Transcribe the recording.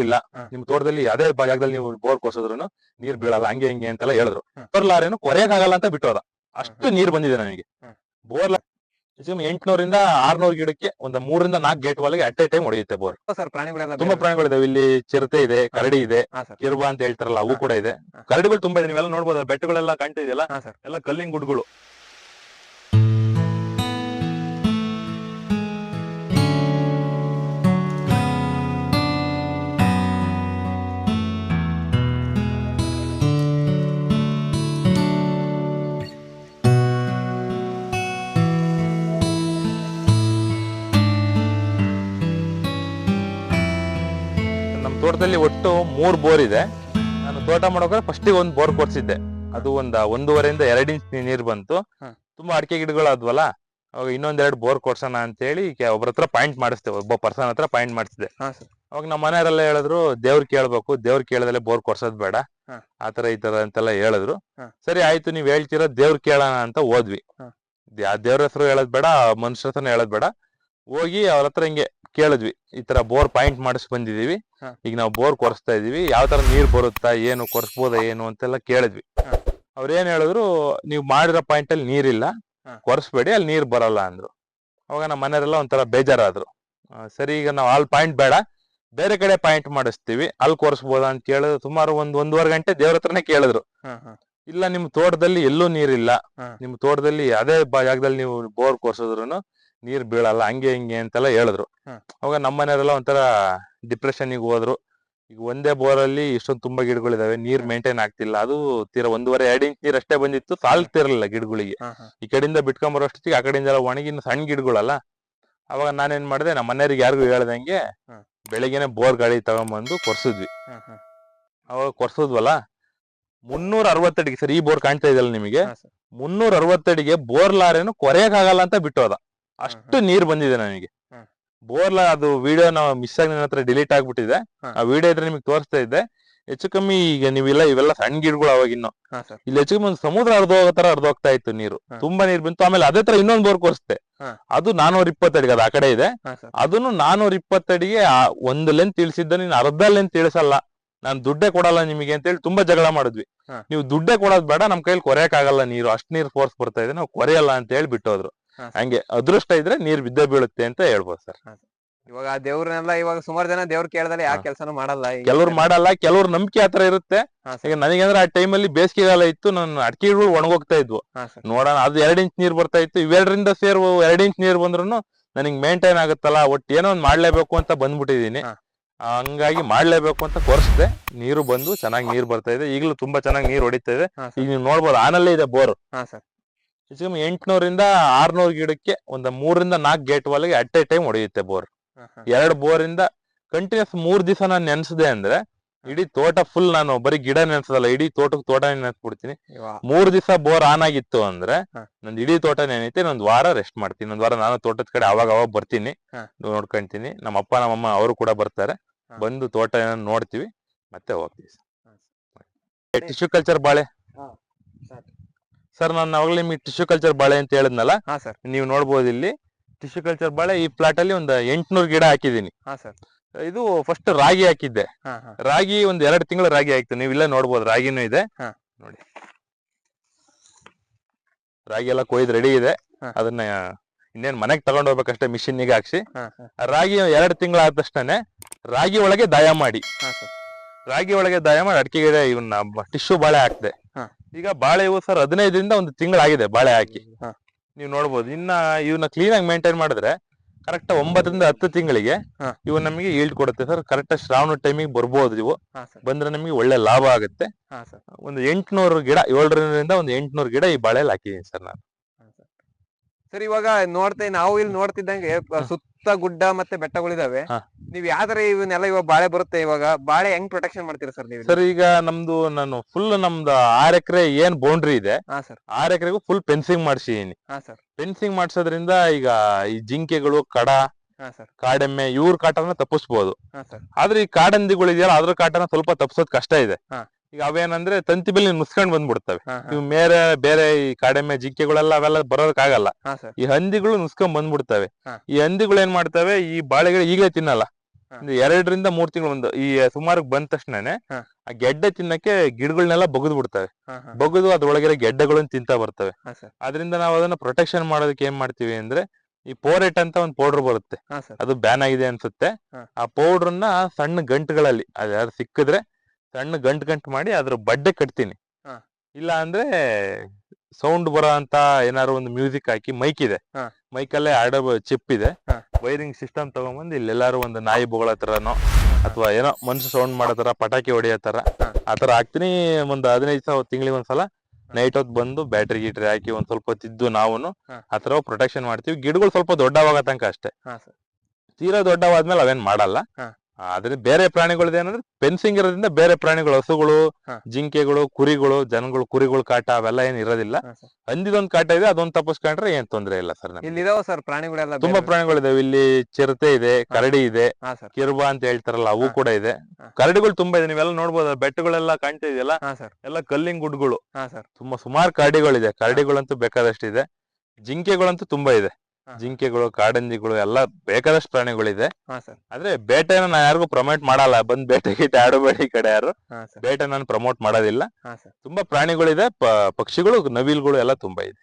ಇಲ್ಲ, ನಿಮ್ ತೋಟದಲ್ಲಿ ಅದೇ ಜಾಗದಲ್ಲಿ ನೀವು ಬೋರ್ ಕೊರ್ಸಿದ್ರು ನೀರ್ ಬೀಳಲ್ಲ ಹಂಗೆ ಹಿಂಗೆ ಅಂತೆಲ್ಲ ಹೇಳಿದ್ರು. ಬೋರ್ಲಾರೇನು ಕೊರೆಯಕ್ಕಾಗಲ್ಲ ಅಂತ ಬಿಟ್ಟೋದ. ಅಷ್ಟು ನೀರ್ ಬಂದಿದೆ ನನಗೆ. ಬೋರ್ 800 600 ಗಿಡಕ್ಕೆ ಒಂದು 3 ರಿಂದ 4 ಗೇಟ್ ಒಳಗೆ ಅಟ್ ಎ ಟೈಮ್ ಹೊಡೆಯುತ್ತೆ ಬೋರ್. ತುಂಬಾ ಪ್ರಾಣಿಗಳಿದಾವೆ ಇಲ್ಲಿ. ಚಿರತೆ ಇದೆ, ಕರಡಿ ಇದೆ, ಕಿರುಬ ಅಂತ ಹೇಳ್ತಾರಲ್ಲ ಅವು ಕೂಡ ಇದೆ. ಕರಡಿಗಳು ತುಂಬಾ ಇದೆ, ನೀವೆಲ್ಲ ನೋಡ್ಬೋದು. ಬೆಟ್ಟಗಳೆಲ್ಲ ಕಾಣ್ತಿದೆಯಲ್ಲ, ಎಲ್ಲ ಕಲ್ಲಿನ ಗುಡ್ಗಳು. ನಮ್ಮ ತೋಟದಲ್ಲಿ ಒಟ್ಟು 3 ಬೋರ್ ಇದೆ. ನಾನು ತೋಟ ಮಾಡೋಕೆ ಫಸ್ಟ್ ಒಂದು ಬೋರ್ ಕೊರ್ಸಿದ್ದೆ. ಅದು 1.5 ಇಂದ 2 ಇಂಚ್ ನೀರು ಬಂತು. ತುಂಬಾ ಅಡಿಕೆ ಗಿಡಗಳು ಆದ್ವಲ್ಲ, ಅವಾಗ ಇನ್ನೊಂದೆರಡು ಬೋರ್ ಕೊರ್ಸೋಣ ಅಂತ ಹೇಳಿ ಒಬ್ಬರ ಹತ್ರ ಪಾಯಿಂಟ್ ಮಾಡಿಸ್ದೆ, ಒಬ್ಬ ಪರ್ಸನ್ ಹತ್ರ ಪಾಯಿಂಟ್ ಮಾಡಿಸಿದೆ. ಅವಾಗ ನಮ್ಮ ಮನೆಯವರೆಲ್ಲ ಹೇಳಿದ್ರು, ದೇವ್ರ ಕೇಳ್ಬೇಕು, ದೇವ್ರ ಕೇಳದಲ್ಲೇ ಬೋರ್ ಕೊರ್ಸೋದ್ ಬೇಡ, ಆತರ ಈ ತರ ಅಂತೆಲ್ಲ ಹೇಳಿದ್ರು. ಸರಿ ಆಯ್ತು, ನೀವ್ ಹೇಳ್ತೀರಾ, ದೇವ್ರ ಕೇಳೋಣ ಅಂತ ಹೋದ್ವಿ. ದೇವ್ರ ಹೆಸರು ಹೇಳೋದ್ ಬೇಡ, ಮನುಷ್ಯರ ಹತ್ರನ ಹೇಳೋದ್ ಬೇಡ. ಹೋಗಿ ಅವ್ರ ಹತ್ರ ಹಿಂಗೆ ಕೇಳಿದ್ವಿ, ಈ ತರ ಬೋರ್ ಪಾಯಿಂಟ್ ಮಾಡಿಸ್ ಬಂದಿದೀವಿ, ಈಗ ನಾವು ಬೋರ್ ಕೊರ್ಸ್ತಾ ಇದೀವಿ, ಯಾವ ತರ ನೀರ್ ಬರುತ್ತಾ, ಏನು ಕೊರ್ಸ್ಬೋದಾ ಏನು ಅಂತೆಲ್ಲ ಕೇಳಿದ್ವಿ. ಅವ್ರ ಏನ್ ಹೇಳಿದ್ರು, ನೀವ್ ಮಾಡಿರೋ ಪಾಯಿಂಟ್ ಅಲ್ಲಿ ನೀರಿಲ್ಲ, ಕೊರ್ಸ್ಬೇಡಿ, ಅಲ್ಲಿ ನೀರ್ ಬರಲ್ಲ ಅಂದ್ರು. ಅವಾಗ ನಮ್ಮ ಮನೆಯವರೆಲ್ಲ ಒಂಥರ ಬೇಜಾರಾದ್ರು. ಸರಿ, ಈಗ ನಾವು ಅಲ್ಲಿ ಪಾಯಿಂಟ್ ಬೇಡ, ಬೇರೆ ಕಡೆ ಪಾಯಿಂಟ್ ಮಾಡಿಸ್ತೀವಿ, ಅಲ್ಲಿ ಕೊರ್ಸ್ಬೋದಾ ಅಂತ ಕೇಳಿದ್ರು. ಸುಮಾರು 1.5 ಗಂಟೆ ದೇವ್ರ ಹತ್ರನೇ ಕೇಳಿದ್ರು. ಇಲ್ಲ, ನಿಮ್ ತೋಟದಲ್ಲಿ ಎಲ್ಲೂ ನೀರಿಲ್ಲ, ನಿಮ್ ತೋಟದಲ್ಲಿ ಅದೇ ಜಾಗದಲ್ಲಿ ನೀವು ಬೋರ್ ಕೊರ್ಸಿದ್ರು ನೀರ್ ಬೀಳಲ್ಲ ಹಂಗೆ ಹಿಂಗೆ ಅಂತೆಲ್ಲ ಹೇಳಿದ್ರು. ಅವಾಗ ನಮ್ಮ ಮನೆಯವರೆಲ್ಲ ಒಂಥರ ಡಿಪ್ರೆಷನ್ಗೆ ಹೋದ್ರು. ಈಗ ಒಂದೇ ಬೋರಲ್ಲಿ ಇಷ್ಟೊಂದು ತುಂಬಾ ಗಿಡಗಳಿದಾವೆ, ನೀರ್ ಮೇಂಟೈನ್ ಆಗ್ತಿಲ್ಲ. ಅದು ತೀರಾ 1.5-2 ಇಂಚ್ ನೀರ್ ಅಷ್ಟೇ ಬಂದಿತ್ತು, ಸಾಲ್ತಿರಲಿಲ್ಲ ಗಿಡಗಳಿಗೆ. ಈ ಕಡೆಯಿಂದ ಬಿಟ್ಕೊಂಬರೋಷ್ಟಿಗೆ ಆ ಕಡೆಯಿಂದ ಎಲ್ಲ ಒಣಗಿ ಸಣ್ಣ ಗಿಡಗಳಲ್ಲ. ಅವಾಗ ನಾನೇನ್ ಮಾಡಿದೆ, ನಮ್ಮ ಮನೆಯವ್ರಿಗೆ ಯಾರಿಗೂ ಹೇಳ್ದಂಗೆ ಬೆಳಿಗ್ಗೆನೆ ಬೋರ್ ಗಾಡಿ ತಗೊಂಬಂದು ಕೊರ್ಸಿದ್ವಿ. ಅವಾಗ ಕೊರ್ಸದ್ವಲ್ಲ, 360 ಅಡಿಗೆ, ಸರ್ ಈ ಬೋರ್ ಕಾಣ್ತಾ ಇದೆಯಲ್ಲ ನಿಮಗೆ, 360 ಅಡಿಗೆ ಬೋರ್ ಲಾರೇನು ಕೊರೆಯಕ್ಕಾಗಲ್ಲ ಅಂತ ಬಿಟ್ಟೋದ. ಅಷ್ಟು ನೀರ್ ಬಂದಿದೆ ನನಗೆ. ಬೋರ್ಲ ಅದು ವಿಡಿಯೋ ನಾವು ಮಿಸ್ ಆಗಿ ನನ್ನ ಹತ್ರ ಡಿಲೀಟ್ ಆಗ್ಬಿಟ್ಟಿದೆ. ಆ ವಿಡಿಯೋ ಇದ್ರೆ ನಿಮ್ಗೆ ತೋರಿಸ್ತಾ ಇದ್ದೆ. ಹೆಚ್ಚು ಕಮ್ಮಿ ಈಗ ಇವೆಲ್ಲ ಸಣ್ಣ ಗಿಡಗಳು ಅವಾಗಿನ್ನು. ಇಲ್ಲಿ ಹೆಚ್ಚು ಕಮ್ಮಿ ಒಂದು ಸಮುದ್ರ ಹರಿದೋಗೋ ತರ ಹರಿದೋಗ್ತಾ ಇತ್ತು ನೀರು. ತುಂಬಾ ನೀರ್ ಬಂತು. ಆಮೇಲೆ ಅದೇ ತರ ಇನ್ನೊಂದು ಬೋರ್ ಕೊರ್ಸ್ತೆ, ಅದು 420 ಅಡಿಗೆ, ಅದು ಆ ಕಡೆ ಇದೆ. ಅದನ್ನು 420 ಅಡಿಗೆ ಒಂದು ಲೆಂತ್ ಇಳಿಸಿದ್ದ, ನೀನ್ ಅರ್ಧ ಲೆಂತ್ ಇಳಿಸಲ್ಲ, ನಾನ್ ದುಡ್ಡೇ ಕೊಡಲ್ಲ ನಿಮಗೆ ಅಂತ ಹೇಳಿ ತುಂಬಾ ಜಗಳ ಮಾಡಿದ್ವಿ. ನೀವು ದುಡ್ಡೇ ಕೊಡೋದ್ ಬೇಡ, ನಮ್ ಕೈಲಿ ಕೊರೆಯಕ್ ಆಗಲ್ಲ ನೀರು, ಅಷ್ಟ್ ನೀರ್ ಫೋರ್ಸ್ ಬರ್ತಾ ಇದೆ, ನಾವು ಕೊರೆಯಲ್ಲ ಅಂತ ಹೇಳಿ ಬಿಟ್ಟೋದ್ರು. ಹಂಗೆ ಅದೃಷ್ಟ ಇದ್ರೆ ನೀರ್ ಬಿದ್ದೇ ಬೀಳುತ್ತೆ ಅಂತ ಹೇಳ್ಬೋದು ಸರ್. ಇವಾಗ ದೇವ್ರನ್ನೆಲ್ಲ ಇವಾಗ ಸುಮಾರು ಜನ ದೇವ್ರ ಕೇಳದಲ್ಲಿ ಯಾವ ಕೆಲಸನೂ ಮಾಡಲ್ಲ, ಕೆಲವ್ರು ಮಾಡಲ್ಲ, ಕೆಲವ್ರ ನಂಬಿಕೆ ಆತರ ಇರುತ್ತೆ. ಈಗ ನನಗಂದ್ರೆ ಆ ಟೈಮಲ್ಲಿ ಬೇಸಿಗೆಗಾಲ ಇತ್ತು, ನನ್ನ ಅಡಿಕೆಗಳು ಒಣಗೋಗ್ತಾ ಇದ್ವು. ನೋಡೋಣ, ಅದು 2 ಇಂಚ್ ನೀರ್ ಬರ್ತಾ ಇತ್ತು, ಇವೆರಡರಿಂದ ಸೇರ್ 2 ಇಂಚ್ ನೀರ್ ಬಂದ್ರು ನನಗ್ ಮೇಂಟೈನ್ ಆಗುತ್ತಲ್ಲ, ಒಟ್ಟು ಏನೋ ಒಂದ್ ಮಾಡ್ಲೇಬೇಕು ಅಂತ ಬಂದ್ಬಿಟ್ಟಿದೀನಿ. ಹಂಗಾಗಿ ಮಾಡ್ಲೇಬೇಕು ಅಂತ ಕೊರ್ಸ್ದೆ. ನೀರು ಬಂದು ಚೆನ್ನಾಗಿ ನೀರ್ ಬರ್ತಾ ಇದೆ. ಈಗಲೂ ತುಂಬಾ ಚೆನ್ನಾಗಿ ನೀರ್ ಹೊಡಿತಾ ಇದೆ. ಈಗ ನೀವು ನೋಡ್ಬೋದು, ಆನಲ್ಲೇ ಇದೆ ಬೋರ್. 800 600 ಗಿಡಕ್ಕೆ ಒಂದು 3 ರಿಂದ 4 ಗೇಟ್ ಒಳಗೆ ಅಟ್ ಎ ಟೈಮ್ ಹೊಡೆಯುತ್ತೆ ಬೋರ್. 2 ಬೋರಿಂದ ಕಂಟಿನ್ಯೂಸ್ 3 ದಿವಸ ನಾನು ನೆನ್ಸಿದೆ ಅಂದ್ರೆ ಇಡೀ ತೋಟ ಫುಲ್, ನಾನು ಬರೀ ಗಿಡ ನೆನ್ಸದಲ್ಲ, ಇಡೀ ತೋಟ ನೆನ್ಸ್ಬಿಡ್ತೀನಿ. 3 ದಿವಸ ಬೋರ್ ಆನ್ ಆಗಿತ್ತು ಅಂದ್ರೆ ನಂದು ಇಡೀ ತೋಟ ನೆನೈತೆ. ಇನ್ನೊಂದು ವಾರ ರೆಸ್ಟ್ ಮಾಡ್ತೀನಿ. ಒಂದ್ ವಾರ ನಾನು ತೋಟದ ಕಡೆ ಅವಾಗ ಬರ್ತೀನಿ, ನೋಡ್ಕೊಂತೀನಿ. ನಮ್ಮ ಅಪ್ಪ ನಮ್ಮಮ್ಮ ಅವರು ಕೂಡ ಬರ್ತಾರೆ. ಬಂದು ತೋಟ ಏನಾದ್ರು ನೋಡ್ತೀವಿ, ಮತ್ತೆ ಹೋಗ್ತೀವಿ. ಟಿಶ್ಯೂ ಕಲ್ಚರ್ ಬಾಳೆ ಸರ್, ನಾನು ಅವಾಗಲೇ ನಿಮಗೆ ಟಿಶ್ಯೂ ಕಲ್ಚರ್ ಬಾಳೆ ಅಂತ ಹೇಳಿದ್ನಲ್ಲ, ನೀವು ನೋಡ್ಬೋದು ಇಲ್ಲಿ ಟಿಶ್ಯೂ ಕಲ್ಚರ್ ಬಾಳೆ. ಈ ಪ್ಲಾಟ್ ಅಲ್ಲಿ ಒಂದು 800 ಗಿಡ ಹಾಕಿದೀನಿ. ಇದು ಫಸ್ಟ್ ರಾಗಿ ಹಾಕಿದ್ದೆ. ರಾಗಿ ಒಂದ್ 2 ತಿಂಗಳು ರಾಗಿ ಆಯ್ತು. ನೀವು ಇಲ್ಲೇ ನೋಡ್ಬೋದು, ರಾಗಿನೂ ಇದೆ ನೋಡಿ. ರಾಗಿ ಎಲ್ಲ ಕೊಯ್ದು ರೆಡಿ ಇದೆ. ಅದನ್ನ ಇನ್ನೇನ್ ಮನೆಗೆ ತಗೊಂಡ್ ಹೋಗ್ಬೇಕಷ್ಟೇ, ಮಿಷಿನ್ಗೆ ಹಾಕ್ಸಿ. ರಾಗಿ 2 ತಿಂಗಳು ಆದ ತಕ್ಷಣ ರಾಗಿ ಒಳಗೆ ದಾಯ ಮಾಡಿ ಅಡಿಕೆ ಗಿಡ ಇವನ್ನ ಟಿಶ್ಯೂ ಬಾಳೆ ಹಾಕ್ದೆ. ಈಗ ಬಾಳೆ ಇವು ಸರ್ 15ರಿಂದ 1 ತಿಂಗಳಾಗಿದೆ ಬಾಳೆ ಹಾಕಿ. ನೀವು ನೋಡ್ಬೋದು. ಇನ್ನ ಇವನ್ನ ಕ್ಲೀನ್ ಆಗಿ ಮೇಂಟೈನ್ ಮಾಡಿದ್ರೆ ಕರೆಕ್ಟ್ 9 ರಿಂದ 10 ತಿಂಗಳಿಗೆ ಇವು ನಮಗೆ ಈಲ್ಡ್ ಕೊಡುತ್ತೆ ಸರ್. ಕರೆಕ್ಟ್ ಶ್ರಾವಣ ಟೈಮಿಗೆ ಬರ್ಬೋದು. ಇವು ಬಂದ್ರೆ ನಮಗೆ ಒಳ್ಳೆ ಲಾಭ ಆಗುತ್ತೆ. ಒಂದು 800 ಗಿಡ, 700ರಿಂದ ಒಂದು 800 ಗಿಡ ಈ ಬಾಳೆಯಲ್ಲಿ ಹಾಕಿದೀನಿ ಸರ್ ನಾನು. ಸರ್, ಇವಾಗ ನಾವು ಇಲ್ಲಿ ನೋಡ್ತಿದ್ದಂಗೆ ಸುತ್ತ ಗುಡ್ಡ ಮತ್ತೆ ಬೆಟ್ಟಗಳಿದಾವೆ. ನೀವ್ ಯಾವ್ದಾರ ಇವನ್ನೆಲ್ಲ ಇವಾಗ ಬಾಳೆ ಬರುತ್ತೆ, ಇವಾಗ ಬಾಳೆ ಹೆಂಗ್ ಪ್ರೊಟೆಕ್ಷನ್ ಮಾಡ್ತೀರಾ ಸರ್ ನೀವು? ಸರ್, ಈಗ ನಾನು ಫುಲ್ ನಮ್ದು 6 ಎಕರೆ ಏನ್ ಬೌಂಡ್ರಿ ಇದೆ, 6 ಎಕರೆಗೂ ಫುಲ್ ಫೆನ್ಸಿಂಗ್ ಮಾಡ್ಸಿದೀನಿ. ಫೆನ್ಸಿಂಗ್ ಮಾಡ್ಸೋದ್ರಿಂದ ಈಗ ಈ ಜಿಂಕೆಗಳು, ಕಡ, ಕಾಡೆಮ್ಮೆ ಇವ್ರ ಕಾಟನ ತಪ್ಪಿಸ್ಬೋದು. ಆದ್ರೆ ಈ ಕಾಡಂದಿಗಳು ಇದೆಯಲ್ಲ, ಅದ್ರ ಕಾಟನ ಸ್ವಲ್ಪ ತಪ್ಪಿಸೋದ್ ಕಷ್ಟ ಇದೆ. ಈಗ ಅವೇನಂದ್ರೆ ತಂತಿ ಬೆಲ್ಲಿ ಮುಸ್ಕೊಂಡ್ ಬಂದ್ಬಿಡ್ತವೆ. ಇವ್ ಬೇರೆ ಈ ಕಾಡೆಮ್ಮೆ, ಜಿಂಕೆಗಳೆಲ್ಲ ಅವೆಲ್ಲ ಬರೋದಕ್ಕಾಗಲ್ಲ. ಈ ಹಂದಿಗಳು ನುಸ್ಕೊಂಡ್ ಬಂದ್ಬಿಡ್ತವೆ. ಈ ಹಂದಿಗಳು ಏನ್ ಮಾಡ್ತವೆ, ಈ ಬಾಳೆಗಳು ಈಗಲೇ ತಿನ್ನಲ್ಲ, ಒಂದು 2 ರಿಂದ 3 ತಿಂಗಳು ಒಂದು ಈ ಸುಮಾರು ಬಂದ ತಕ್ಷಣನೇ ಹಾ. ಆ ಗೆಡ್ಡೆ ತಿನ್ನಕ್ಕೆ ಗಿಡಗಳನ್ನೆಲ್ಲ ಬಗದ್ ಬಿಡ್ತವೆ. ಹಾ, ಹಾ. ಬಗದು ಅದ್ರೊಳಗಿರೋ ಗೆಡ್ಡೆಗಳನ್ನ ತಿಂತಾ ಬರ್ತವೆ. ಹಾ ಸರ್. ಅದರಿಂದ ನಾವು ಅದನ್ನ ಪ್ರೊಟೆಕ್ಷನ್ ಮಾಡೋದಕ್ಕೆ ಏನ್ ಮಾಡ್ತೀವಿ ಅಂದ್ರೆ ಈ ಪೋರೆಟ್ ಅಂತ ಒಂದು ಪೌಡರ್ ಬರುತ್ತೆ. ಹಾ ಸರ್. ಅದು ಬ್ಯಾನ್ ಆಗಿದೆ ಅನ್ಸುತ್ತೆ. ಹಾ. ಆ ಪೌಡ್ರನ್ನ ಸಣ್ಣ ಗಂಟುಗಳಲ್ಲಿ ಅದ್ಯಾರು ಸಿಕ್ಕಿದ್ರೆ ಸಣ್ಣ ಗಂಟು ಮಾಡಿ ಅದ್ರ ಬಡ್ಡೆ ಕಟ್ತೀನಿ. ಹಾ. ಇಲ್ಲ ಅಂದ್ರೆ ಸೌಂಡ್ ಬರೋ ಅಂತ ಏನಾದ್ರು ಒಂದು ಮ್ಯೂಸಿಕ್ ಹಾಕಿ ಮೈಕ್ ಇದೆ. ಹಾ. ಮೈಕಲ್ಲೇ ಆಡೋ ಚಿಪ್ ಇದೆ. ಹಾ. ವೈರಿಂಗ್ ಸಿಸ್ಟಮ್ ತಗೊಂಡ್ಬಂದು ಇಲ್ಲೆಲ್ಲಾರು ಒಂದು ನಾಯಿ ಬೊಗಳ ತರನೋ ಅಥವಾ ಏನೋ ಮನುಷ್ಯ ಸೌಂಡ್ ಮಾಡೋ ತರ ಪಟಾಕಿ ಹೊಡಿಯೋ ತರ ಹಾ. ಆತರ ಹಾಕ್ತೀನಿ. ಒಂದು 15 ತಿಂಗಳಿಗೆ ಒಂದ್ಸಲ ನೈಟ್ ಹೊತ್ತು ಬಂದು ಬ್ಯಾಟ್ರಿ ಗೀಟ್ರಿ ಹಾಕಿ ಒಂದ್ ಸ್ವಲ್ಪ ಹೊತ್ತು ಇದ್ದು ನಾವುನು ಹಾ. ಆತರ ಪ್ರೊಟೆಕ್ಷನ್ ಮಾಡ್ತೀವಿ. ಗಿಡಗಳು ಸ್ವಲ್ಪ ದೊಡ್ಡವಾಗ ತನಕ ಅಷ್ಟೇ. ಹಾ ಸರ್. ತೀರಾ ದೊಡ್ಡವಾದ್ಮೇಲೆ ಅವೇನ್ ಮಾಡಲ್ಲ. ಹಾ. ಆದ್ರೆ ಬೇರೆ ಪ್ರಾಣಿಗಳದ್ದು ಏನಂದ್ರೆ ಫೆನ್ಸಿಂಗ್ ಇರೋದ್ರಿಂದ ಬೇರೆ ಪ್ರಾಣಿಗಳು ಹಸುಗಳು, ಹಾ. ಜಿಂಕೆಗಳು, ಕುರಿಗಳು, ಜನಗಳು ಕುರಿಗಳು ಕಾಟ ಅವೆಲ್ಲ ಏನ್ ಇರೋದಿಲ್ಲ. ಹಾ ಸರ್. ಹಂದಿದೊಂದ್ ಕಾಟ ಇದೆ, ಅದೊಂದ್ ತಪ್ಪಿಸ್ಕೊಂಡ್ರೆ ಏನ್ ತೊಂದ್ರೆ ಇಲ್ಲ ಸರ್. ಇಲ್ಲಿ ಇದಾವ ಸರ್ ಪ್ರಾಣಿಗಳೆಲ್ಲ ತುಂಬಾ ಬೇರೆ? ಪ್ರಾಣಿಗಳಿದಾವೆ ಇಲ್ಲಿ. ಚಿರತೆ ಇದೆ, ಕರಡಿ ಇದೆ, ಹಾ ಸರ್. ಕಿರ್ಬ ಅಂತ ಹೇಳ್ತಾರಲ್ಲ ಅವು ಹಾ. ಕೂಡ ಇದೆ. ಹಾ. ಕರಡಿಗಳು ತುಂಬಾ ಇದೆ, ನೀವೆಲ್ಲ ನೋಡ್ಬೋದು. ಬೆಟ್ಟಗಳೆಲ್ಲ ಕಾಣ್ತಾ ಇದೆಯಲ್ಲ, ಹಾ ಸರ್. ಎಲ್ಲ ಕಲ್ಲಿಂಗ್ ಗುಡ್ಗಳು. ಹಾ ಸರ್. ತುಂಬಾ ಸುಮಾರು ಕರಡಿಗಳಿದೆ. ಕರಡಿಗಳಂತೂ ಬೇಕಾದಷ್ಟಿದೆ. ಜಿಂಕೆಗಳಂತೂ ತುಂಬಾ ಇದೆ. ಹಾ. ಜಿಂಕೆಗಳು, ಕಾಡಂಜಿಗಳು ಎಲ್ಲ ಬೇಕಾದಷ್ಟು ಪ್ರಾಣಿಗಳಿದೆ. ಹಾ ಸರ್. ಆದ್ರೆ ಬೇಟೆನ ನಾನು ಯಾರಿಗೂ ಪ್ರಮೋಟ್ ಮಾಡಲ್ಲ. ಬಂದ್ ಬೇಟೆ ಗೀಟೆ ಆಡಬೇಡಿ ಈ ಕಡೆ ಯಾರು. ಹಾ ಸರ್. ಬೇಟೆ ನಾನು ಪ್ರಮೋಟ್ ಮಾಡೋದಿಲ್ಲ. ಹಾ ಸರ್. ತುಂಬಾ ಪ್ರಾಣಿಗಳಿದೆ, ಪಕ್ಷಿಗಳು, ನವಿಲುಗಳು ಎಲ್ಲ ತುಂಬಾ ಇದೆ.